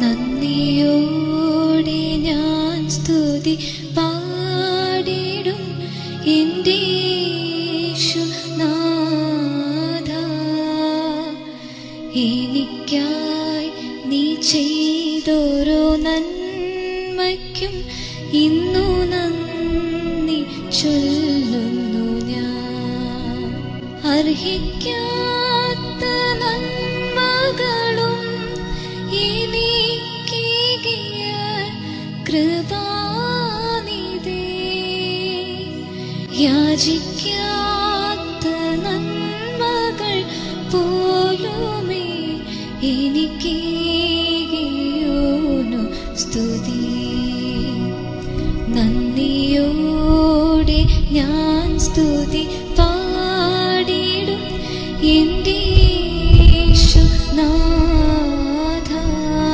നന്ദിയോടെ ഞാൻ സ്തുതി പാടിടും എൻ്റെ യേശുനാഥാ. എനിക്കായി നീ ചെയ്തോരോ നന്മയ്ക്കും ഇന്നു നന്ദി ചൊല്ലുന്നു ഞാൻ. അർഹിക്കാത്ത നന്മകളും എനിക്കേകിയ കൃപാനിധി, യാചിക്കാത്ത നന്മകൾ പോലുമേ എനിക്കേകിയോനു സ്തുതി. നന്ദിയോടെ ഞാൻ സ്തുതി